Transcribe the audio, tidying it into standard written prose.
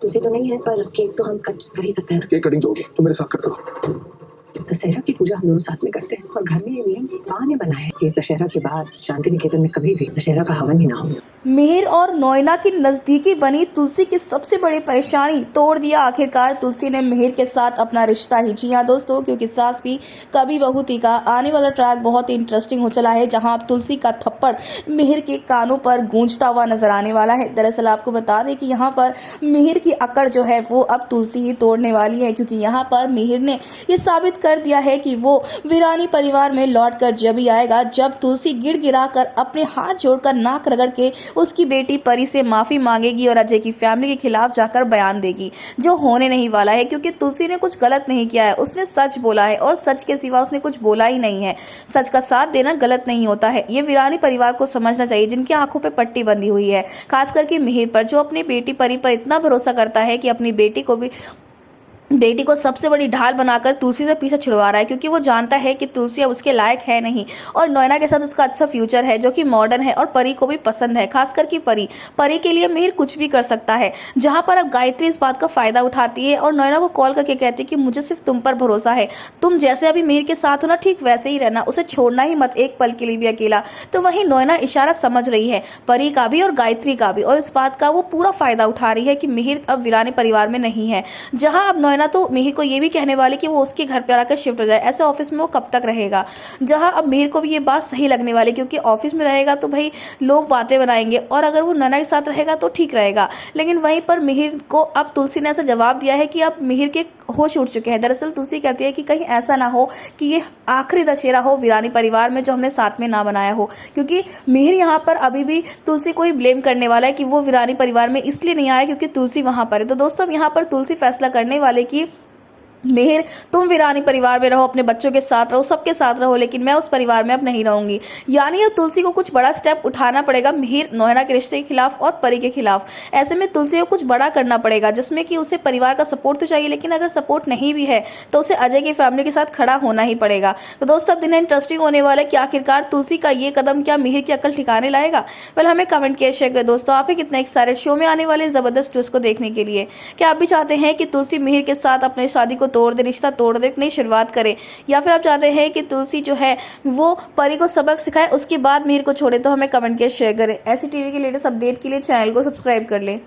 तुलसी तो नहीं है, पर केक तो हम कट कर ही सकते हैं ना। केक कटिंग तो होगी, तो मेरे साथ कर दो। दशहरा की पूजा हम दोनों साथ में करते हैं और घर में ये नियम माँ ने बनाया है कि इस दशहरा के बाद शांति निकेतन में कभी भी दशहरा का हवन ही ना हो। मिहिर और नोएना की नजदीकी बनी तुलसी की सबसे बड़ी परेशानी तोड़ दिया आखिरकार तुलसी ने मिहिर के साथ अपना रिश्ता ही। जी हाँ दोस्तों, क्योंकि सास भी कभी बहू थी का आने वाला ट्रैक बहुत ही इंटरेस्टिंग हो चला है, जहां अब तुलसी का थप्पड़ मिहिर के कानों पर गूंजता हुआ नजर आने वाला है। दरअसल आपको बता दें कि यहाँ पर मिहिर की अकड़ जो है वो अब तुलसी ही तोड़ने वाली है, क्योंकि यहाँ पर मिहिर ने ये साबित कर दिया है कि वो वीरानी परिवार में लौट कर जब ही आएगा जब तुलसी गिड़गिड़ा कर अपने हाथ जोड़कर नाक रगड़ के उसकी बेटी परी से माफी मांगेगी और अजय की फैमिली के खिलाफ जाकर बयान देगी, जो होने नहीं वाला है, क्योंकि तुलसी ने कुछ गलत नहीं किया है। उसने सच बोला है और सच के सिवा उसने कुछ बोला ही नहीं है। सच का साथ देना गलत नहीं होता है, ये वीरानी परिवार को समझना चाहिए, जिनकी आंखों पे पट्टी बंधी हुई है, खास करके मिहिर पर, जो अपनी बेटी परी पर इतना भरोसा करता है कि अपनी बेटी को सबसे बड़ी ढाल बनाकर तुलसी से पीछे छुड़वा रहा है, क्योंकि वो जानता है कि तुलसी अब उसके लायक है नहीं और नोएना के साथ उसका अच्छा फ्यूचर है, जो कि मॉडर्न है और परी को भी पसंद है, खास करके परी के लिए मिहिर कुछ भी कर सकता है। जहां पर अब गायत्री इस बात का फायदा उठाती है और नोएना को कॉल करके कहती है कि मुझे सिर्फ तुम पर भरोसा है, तुम जैसे अभी मिहिर के साथ हो ना, ठीक वैसे ही रहना, उसे छोड़ना ही मत एक पल के लिए भी अकेला। तो वहीं नोएना इशारा समझ रही है परी का भी और गायत्री का भी, और इस बात का वो पूरा फायदा उठा रही है कि मिहिर अब वीरानी परिवार में नहीं है। जहां अब नोएना तो मिहिर को ये भी कहने वाली कि वो उसके घर पे आकर शिफ्ट हो जाए, ऐसे ऑफिस में वो कब तक रहेगा। जहां अब मिहिर को भी ये बात सही लगने वाली, क्योंकि ऑफिस में रहेगा तो भाई लोग बातें बनाएंगे और अगर वो नोएना के साथ रहेगा तो ठीक रहेगा। लेकिन वहीं पर मिहिर को अब तुलसी ने ऐसा जवाब दिया है कि अब मिहिर के होश उड़ चुके हैं। दरअसल तुलसी कहती है कि कहीं ऐसा ना हो कि ये आखिरी दशहरा हो वीरानी परिवार में जो हमने साथ में ना बनाया हो, क्योंकि मिहिर यहाँ पर अभी भी तुलसी को ही ब्लेम करने वाला है कि वो वीरानी परिवार में इसलिए नहीं आया क्योंकि तुलसी वहां पर है। तो दोस्तों अब यहाँ पर तुलसी फैसला करने वाले की मिहिर तुम वीरानी परिवार में रहो, अपने बच्चों के साथ रहो, सबके साथ रहो, लेकिन मैं उस परिवार में अब नहीं रहूंगी। यानी अब तुलसी को कुछ बड़ा स्टेप उठाना पड़ेगा मिहिर नोएना के रिश्ते के खिलाफ और परी के खिलाफ। ऐसे में तुलसी को कुछ बड़ा करना पड़ेगा, जिसमें कि उसे परिवार का सपोर्ट तो चाहिए, लेकिन अगर सपोर्ट नहीं भी है तो उसे अजय की फैमिली के साथ खड़ा होना ही पड़ेगा। तो दोस्तों अब दिन इंटरेस्टिंग होने वाला है कि आखिरकार तुलसी का ये कदम क्या मिहिर की अकल ठिकाने लाएगा। वेल हमें कमेंट किया शेयर करें दोस्तों, आप ही कितने सारे शो में आने वाले जबरदस्त ट्विस्ट को देखने के लिए। क्या आप भी चाहते हैं कि तुलसी मिहिर के साथ अपने शादी को तोड़ दे, रिश्ता तोड़ दे, नई शुरुआत करे, या फिर आप चाहते हैं कि तुलसी जो है वो परी को सबक सिखाए उसके बाद मिहिर को छोड़े? तो हमें कमेंट किया शेयर करें। ऐसी टीवी के लेटेस्ट अपडेट के लिए चैनल को सब्सक्राइब कर ले।